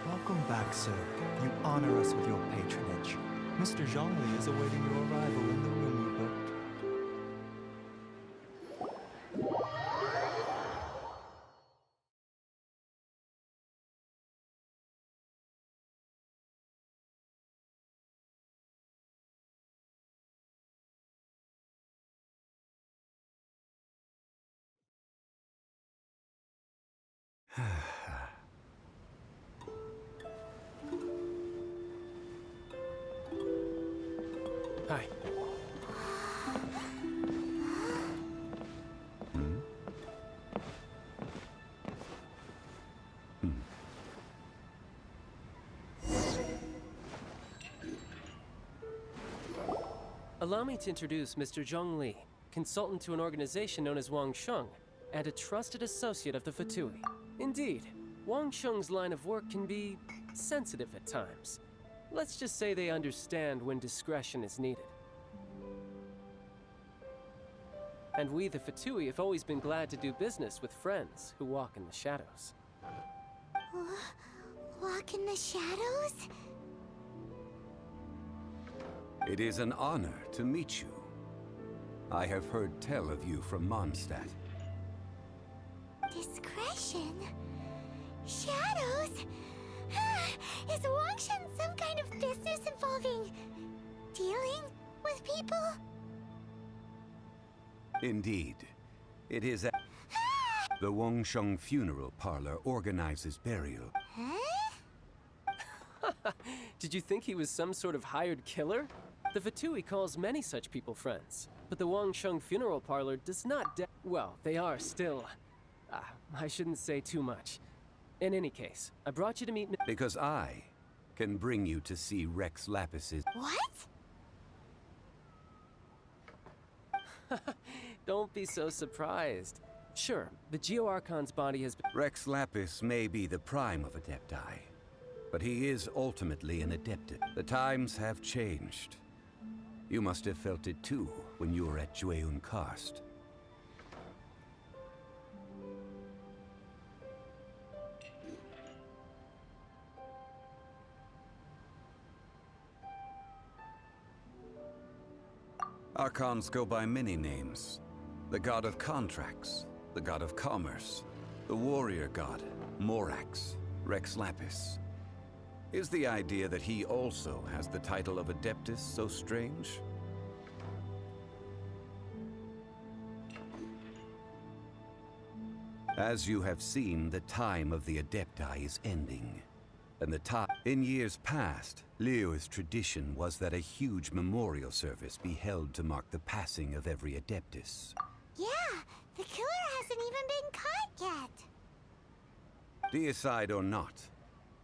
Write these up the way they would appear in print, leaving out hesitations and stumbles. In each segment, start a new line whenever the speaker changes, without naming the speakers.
Welcome back, sir. You honor us with your patronage. Mr. Zhongli is awaiting your arrival in the room you booked.
Hi. Allow me to introduce Mr. Zhongli, consultant to an organization known as Wang Sheng, and a trusted associate of the Fatui. Indeed, Wang Sheng's line of work can be sensitive at times. Let's just say they understand when discretion is needed. And we, the Fatui, have always been glad to do business with friends who walk in the shadows.
Walk in the shadows?
It is an honor to meet you. I have heard tell of you from Mondstadt.
Discretion? Shadows? Is Wangshan some kind of business involving dealing with people?
Indeed. It is the Wangsheng Funeral Parlor organizes burial.
Huh?
Did you think he was some sort of hired killer? The Fatui calls many such people friends, but the Wangsheng Funeral Parlor does not well, they are still... I shouldn't say too much. In any case, I brought you to meet...
Because I can bring you to see Rex Lapis's...
What?
Don't be so surprised. Sure, the Geo-Archon's body has been...
Rex Lapis may be the prime of Adepti, but he is ultimately an Adepted. The times have changed. You must have felt it too when you were at Jueyun Karst. Archons go by many names. The god of contracts, the god of commerce, the warrior god, Morax, Rex Lapis. Is the idea that he also has the title of Adeptus so strange? As you have seen, the time of the Adepti is ending. And the time... In years past, Liyue's tradition was that a huge memorial service be held to mark the passing of every Adeptus.
Yeah, the killer hasn't even been caught yet.
Deicide or not,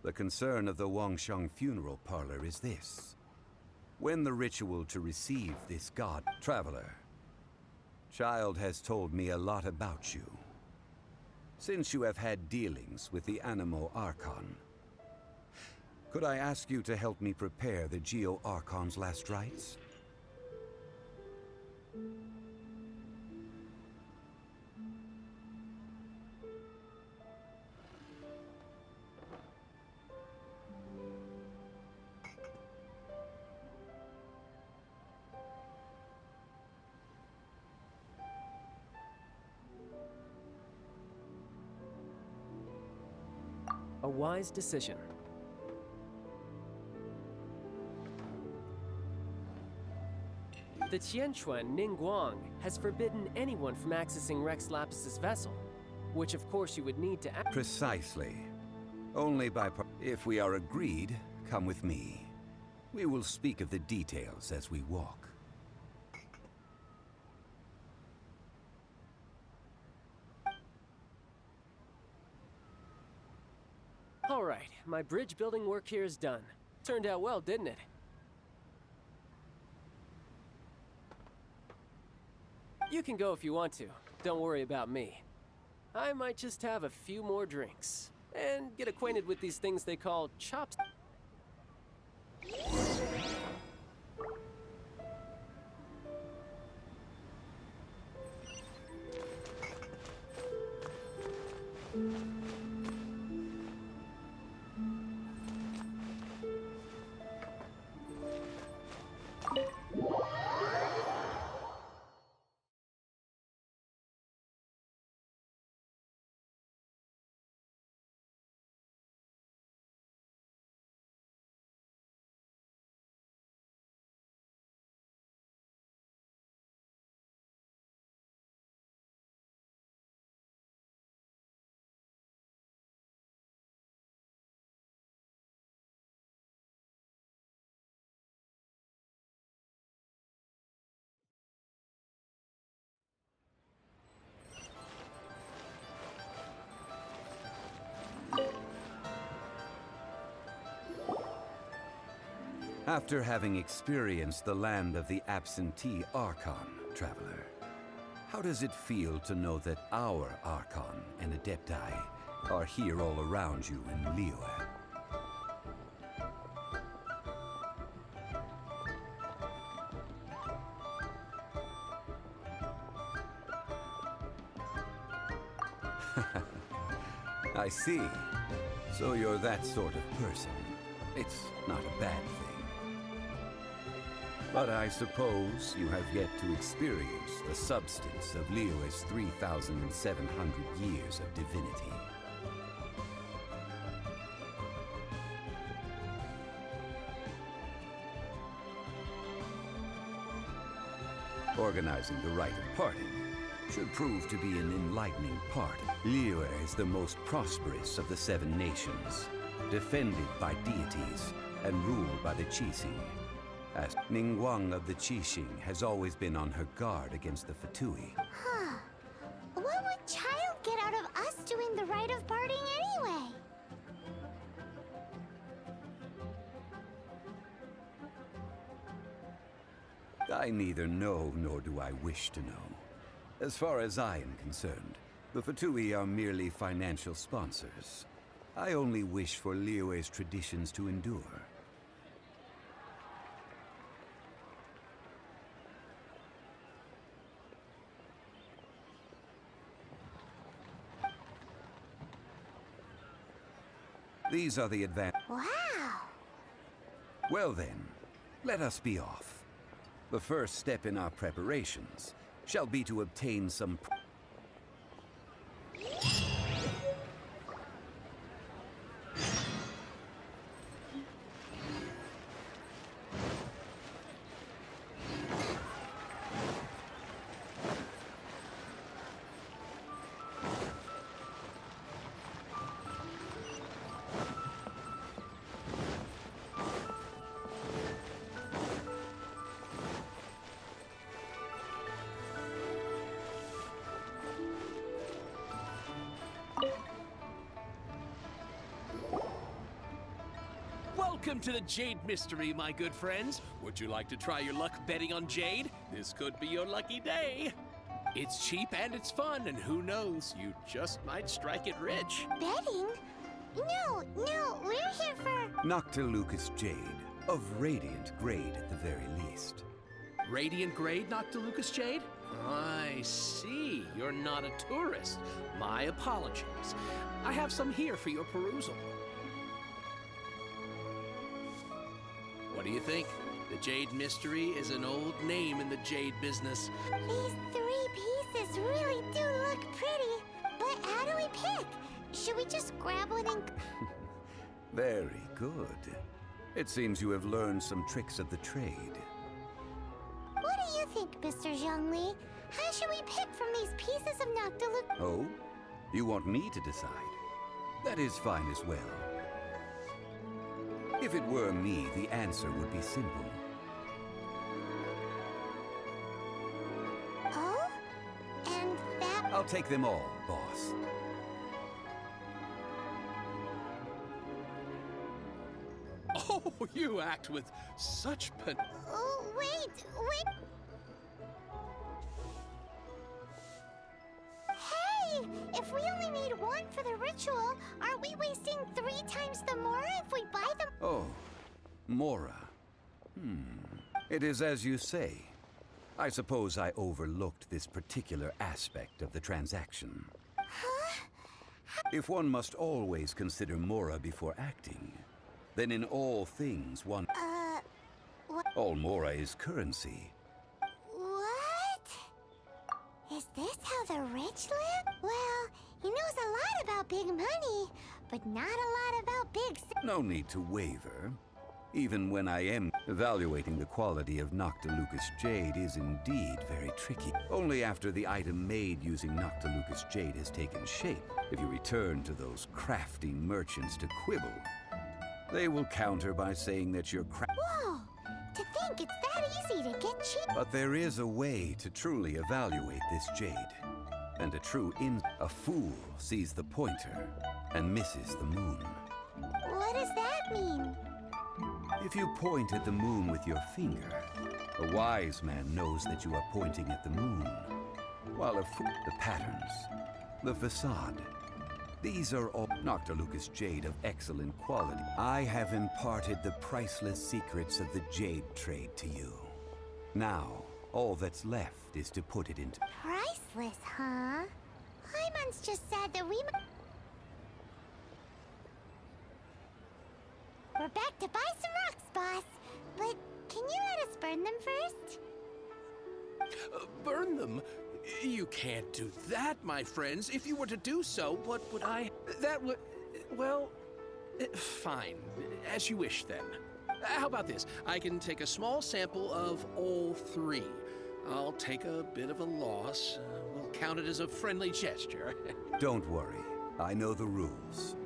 the concern of the Wangsheng Funeral Parlor is this. When the ritual to receive this god... Traveler, Child has told me a lot about you. Since you have had dealings with the Animo Archon, could I ask you to help me prepare the Geo-Archon's last rites?
A wise decision. The Tianquan Ningguang has forbidden anyone from accessing Rex Lapis's vessel, which of course you would need to...
Precisely. Only by... If we are agreed, come with me. We will speak of the details as we walk.
All right, my bridge building work here is done. Turned out well, didn't it? You can go if you want to. Don't worry about me. I might just have a few more drinks and get acquainted with these things they call chops.
After having experienced the land of the absentee Archon, traveler, how does it feel to know that our Archon and Adepti are here all around you in Liyue? I see. So you're that sort of person. It's not a bad thing. But I suppose you have yet to experience the substance of Liyue's 3,700 years of divinity. Organizing the rite of parting should prove to be an enlightening part. Liyue is the most prosperous of the 7 nations, defended by deities and ruled by the Qixing. As Ningguang of the Qixing has always been on her guard against the Fatui.
Huh. What would Child get out of us doing the rite of parting anyway?
I neither know nor do I wish to know. As far as I am concerned, the Fatui are merely financial sponsors. I only wish for Liyue's traditions to endure. These are the
Wow!
Well then, let us be off. The first step in our preparations shall be to obtain some...
Welcome to the Jade Mystery, my good friends. Would you like to try your luck betting on Jade? This could be your lucky day. It's cheap and it's fun, and who knows, you just might strike it rich.
Betting? No, we're here for...
Noctilucous Jade, of radiant grade at the very least.
Radiant grade, Noctilucous Jade? I see. You're not a tourist. My apologies. I have some here for your perusal. What do you think? The Jade Mystery is an old name in the jade business.
These 3 pieces really do look pretty. But how do we pick? Should we just grab one and...
Very good. It seems you have learned some tricks of the trade.
What do you think, Mr. Zhongli? How should we pick from these pieces of Noctilucous...
Oh? You want me to decide? That is fine as well. If it were me, the answer would be simple.
Oh? And that...
I'll take them all, boss.
Oh, you act with such
Oh, wait! Hey! If we only need 1 for the ritual, aren't we wasting 3 times the Mora if we buy them?
Oh, Mora. It is as you say. I suppose I overlooked this particular aspect of the transaction.
Huh?
If one must always consider mora before acting, then in all things one...
What?
All mora is currency.
What? Is this how the rich live? Well, he knows a lot about big money, but not a lot about big...
No need to waver. Even when I am evaluating the quality of Noctilucous Jade is indeed very tricky. Only after the item made using Noctilucous Jade has taken shape, if you return to those crafty merchants to quibble, they will counter by saying that you're
Whoa! To think it's that easy to get cheap.
But there is a way to truly evaluate this jade. And a fool sees the pointer and misses the moon.
What does that mean?
If you point at the moon with your finger, a wise man knows that you are pointing at the moon. While the patterns, the facade, these are all Noctilucous Jade of excellent quality. I have imparted the priceless secrets of the jade trade to you. Now, all that's left is to put it into...
Priceless, huh? Hyman's just said that we... We're back to buy some rocks, boss. But can you let us burn them first?
Burn them? You can't do that, my friends. If you were to do so, what would I... That would... Well... Fine. As you wish, then. How about this? I can take a small sample of all three. I'll take a bit of a loss. We'll count it as a friendly gesture.
Don't worry. I know the rules.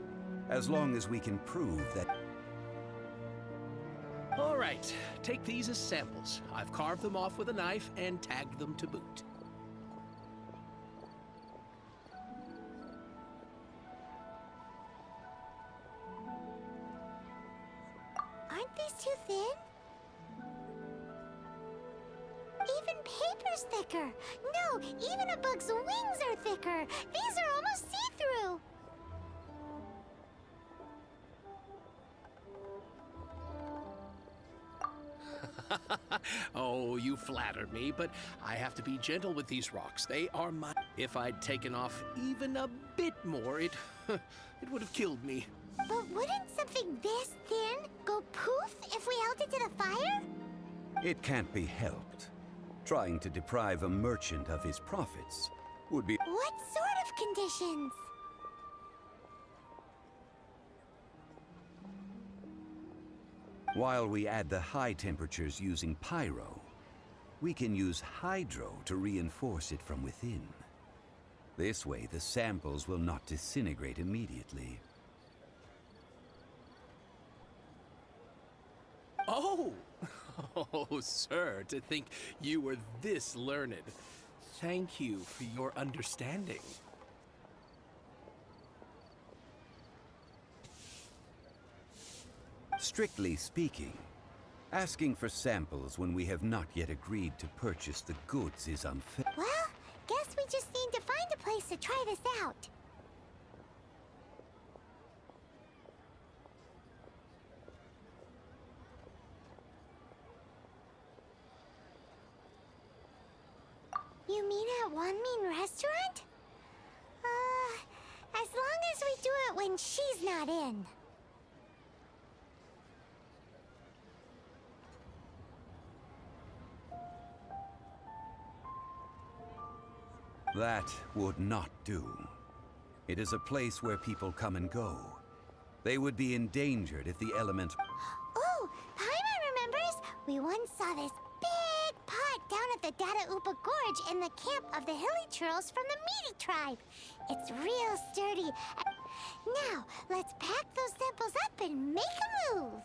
As long as we can prove that...
All right. Take these as samples. I've carved them off with a knife and tagged them to boot.
Aren't these too thin? Even paper's thicker. No, even a bug's wings are thicker. These are almost see-through.
Oh, you flatter me, but I have to be gentle with these rocks. They are my... If I'd taken off even a bit more, it would have killed me.
But wouldn't something this thin go poof if we held it to the fire?
It can't be helped. Trying to deprive a merchant of his profits would be...
What sort of conditions?
While we add the high temperatures using pyro, we can use hydro to reinforce it from within. This way, the samples will not disintegrate immediately.
Oh! Oh, sir, to think you were this learned. Thank you for your understanding.
Strictly speaking, asking for samples when we have not yet agreed to purchase the goods is unfair.
Well, guess we just need to find a place to try this out. You mean at One Mean Restaurant? As long as we do it when she's not in.
That would not do. It is a place where people come and go. They would be endangered if the element...
Oh, Paimon remembers! We once saw this big pot down at the Dada Upa Gorge in the camp of the Hilly Churls from the Meaty tribe. It's real sturdy. Now, let's pack those samples up and make a move.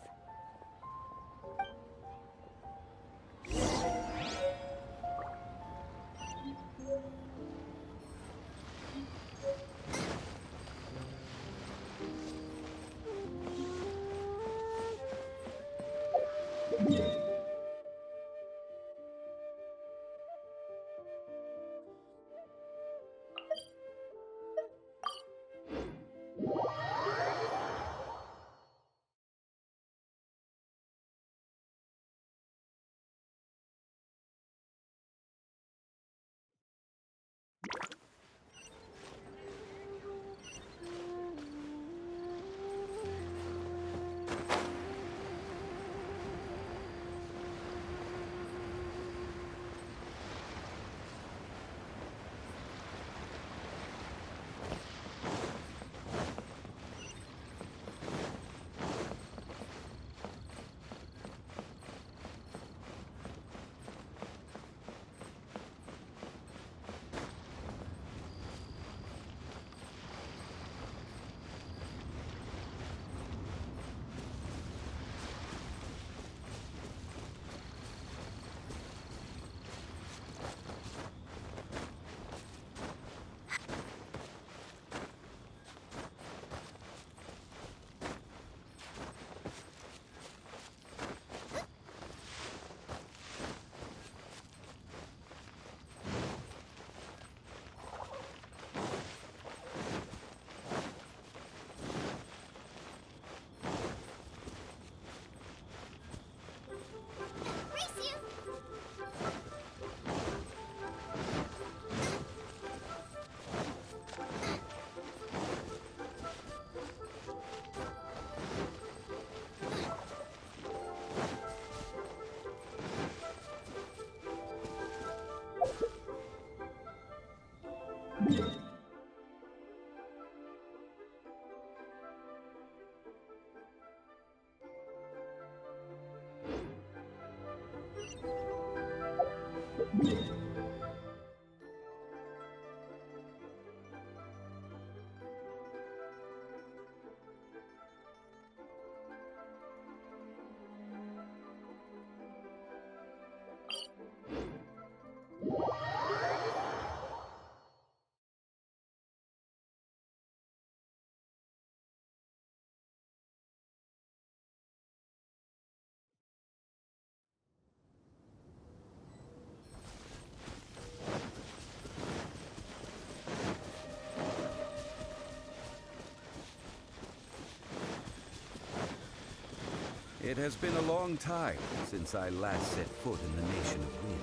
It has been a long time since I last set foot in the Nation of Wind.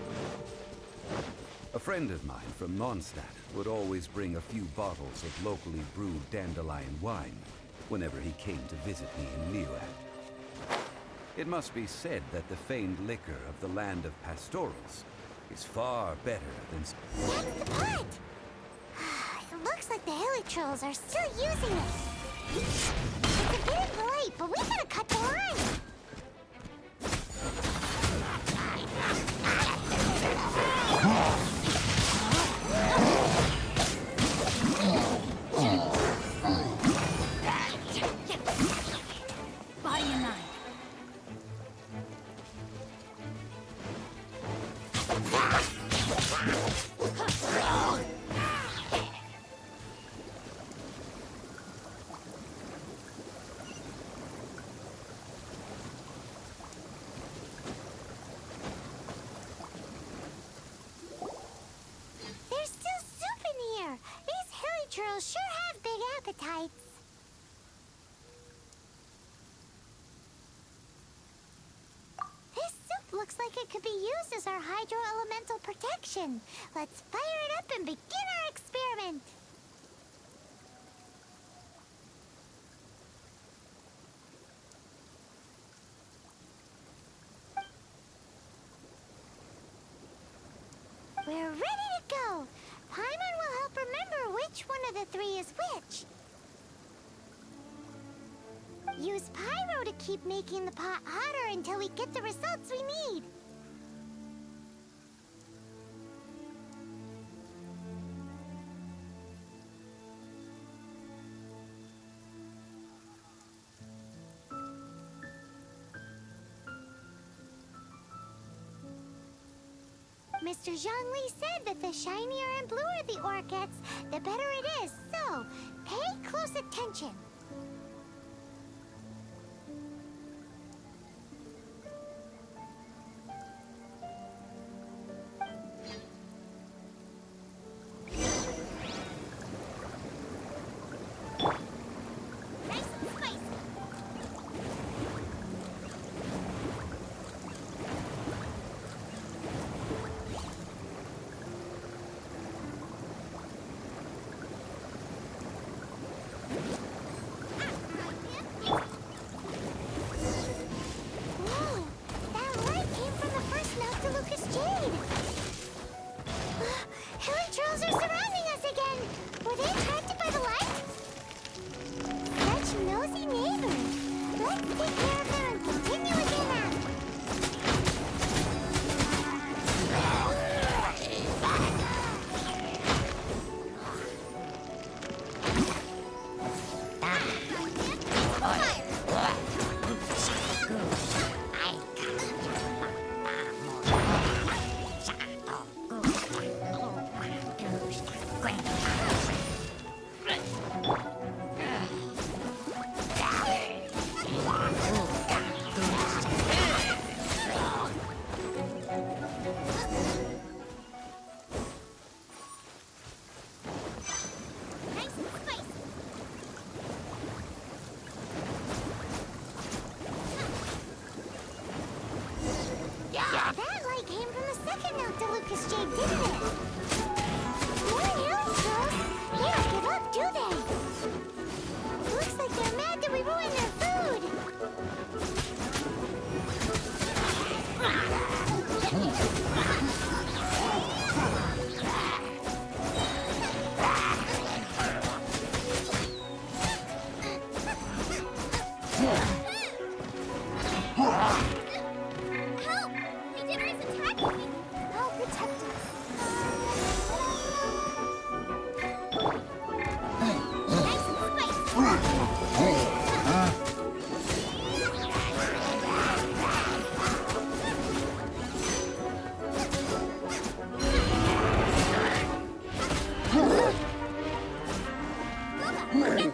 A friend of mine from Mondstadt would always bring a few bottles of locally brewed Dandelion Wine whenever he came to visit me in Liyue. It must be said that the famed liquor of the land of pastorals is far better than...
That's the pot! It looks like the hilly trolls are still using it. It's a bit impolite, but we gotta cut the line.
Body and mind.
There's still soup in here. These hilly trolls sure have big appetites. This soup looks like it could be used as our hydro-elemental protection. Let's fire it up and begin our experiment. We're ready to go. Paimon will help remember which one of the three is which. Use pyro to keep making the pot hotter until we get the results we need. Mr. Zhongli said that the shinier and bluer the ore gets, the better it is. So, pay close attention. Nice and spicy. Get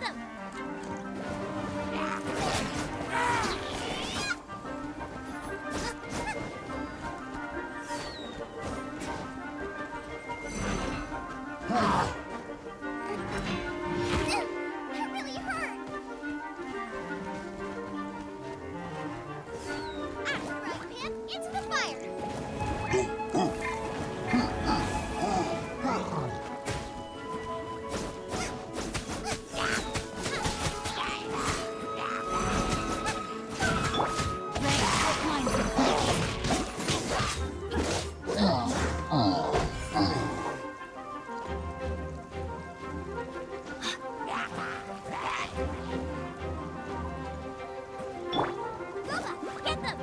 them! That really hurt! Right, Pip, into the fire! Get them!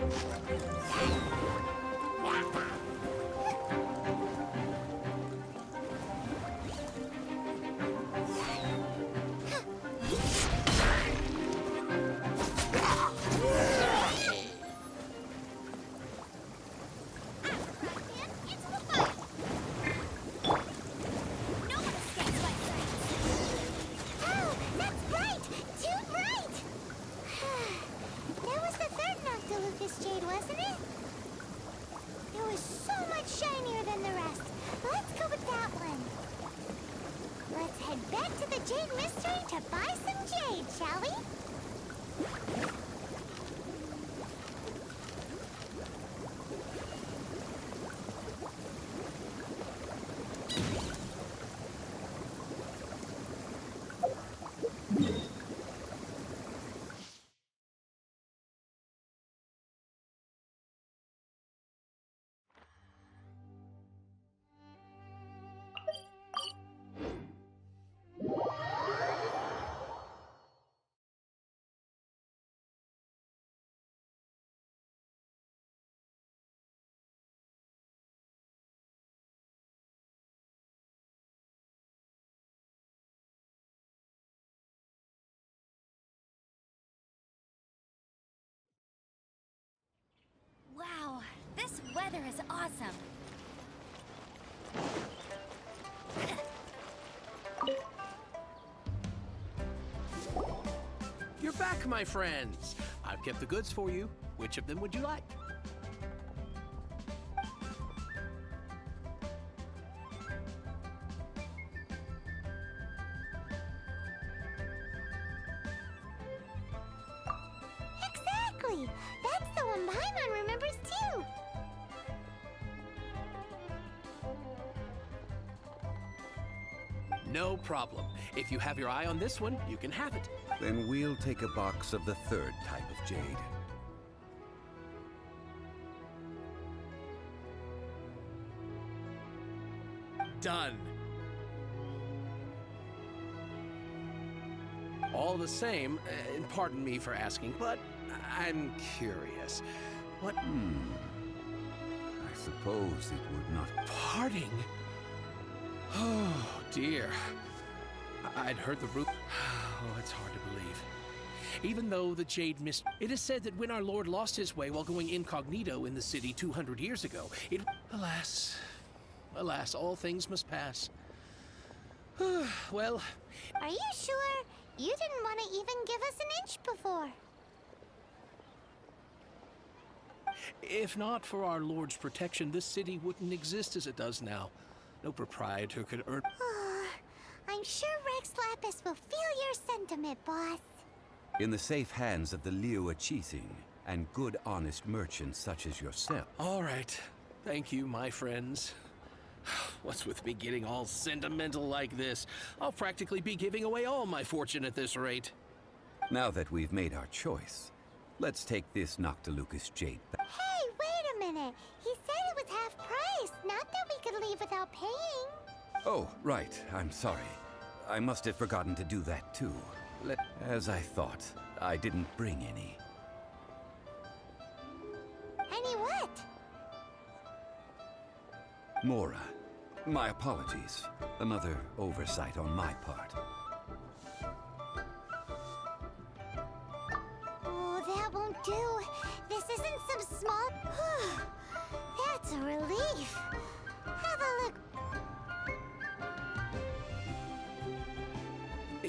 Jade, wasn't it? It was so much shinier than the rest. Let's go with that one. Let's head back to the Jade Mystery to buy some jade, shall we?
Wow, this weather is awesome.
You're back, my friends. I've kept the goods for you. Which of them would you like?
Exactly! That's the one Paimon remembers too!
No problem. If you have your eye on this one, you can have it.
Then we'll take a box of the third type of jade.
Done. All the same, and pardon me for asking, but I'm curious. What...
I suppose it would not...
Parting? Oh, dear. I'd heard the root... Oh, it's hard to believe. Even though the Jade Mist... It is said that when our Lord lost his way while going incognito in the city 200 years ago, it... Alas... Alas, all things must pass. Well...
Are you sure? You didn't want to even give us an inch before.
If not for our Lord's protection, this city wouldn't exist as it does now. No proprietor could earn...
I'm sure Rex Lapis will feel your sentiment, boss.
In the safe hands of the Liyue cheating and good, honest merchants such as yourself.
All right. Thank you, my friends. What's with me getting all sentimental like this? I'll practically be giving away all my fortune at this rate.
Now that we've made our choice, let's take this Noctilucous jade back.
Hey, wait a minute. He said it was half price, not that we could leave without paying.
Oh, right. I'm sorry. I must have forgotten to do that too. As I thought, I didn't bring any.
Any what?
Mora, my apologies. Another oversight on my part.
Oh, that won't do. This isn't some small... That's a relief. Have a look.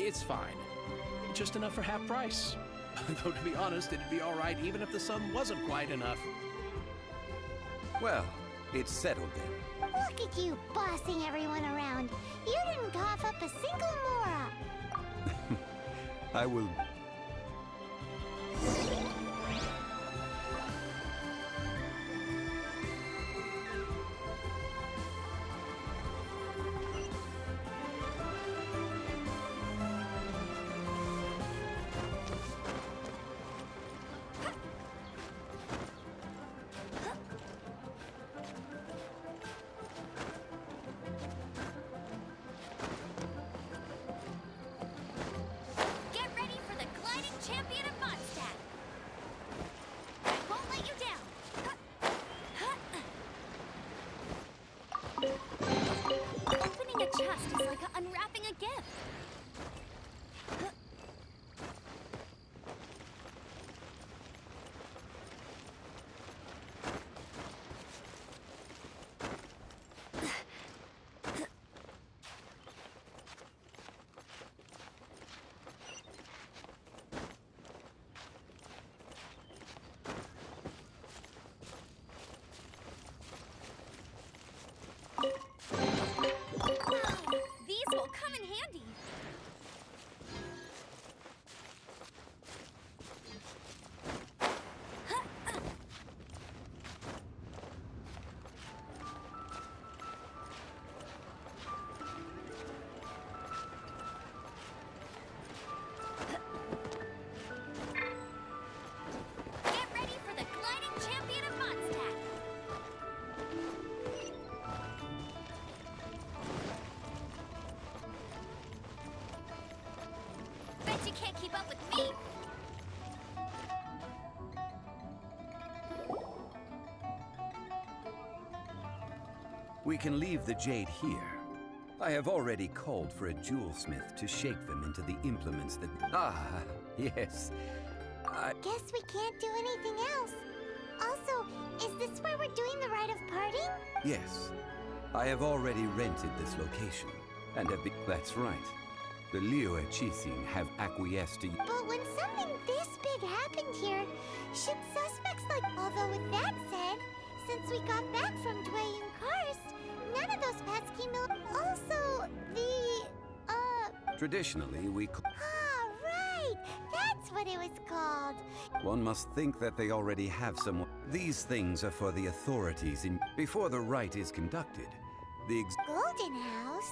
It's fine. Just enough for half price. Though to be honest, it'd be alright even if the sum wasn't quite enough.
Well, it's settled then.
Look at you bossing everyone around. You didn't cough up a single mora.
I will...
Get ready for the gliding champion of Mondstadt. I won't let you down. Opening a chest is like unwrapping a gift. These will come in handy. Get ready for the gliding champion of Mondstadt. Bet you can't keep up with me.
We can leave the jade here. I have already called for a jewelsmith to shape them into the implements that... Ah, yes.
Guess we can't do anything else. Also, is this where we're doing the rite of parting?
Yes. I have already rented this location, and have been... That's right. The Liyue have acquiesced to...
But when something this big happened here, should suspects like... Although with that said, since we got back from Dwayne Karst, none of those pesky Also,
Traditionally, we...
Ah, right! That's what it was called.
One must think that they already have someone... These things are for the authorities in... Before the rite is conducted, the
Golden House?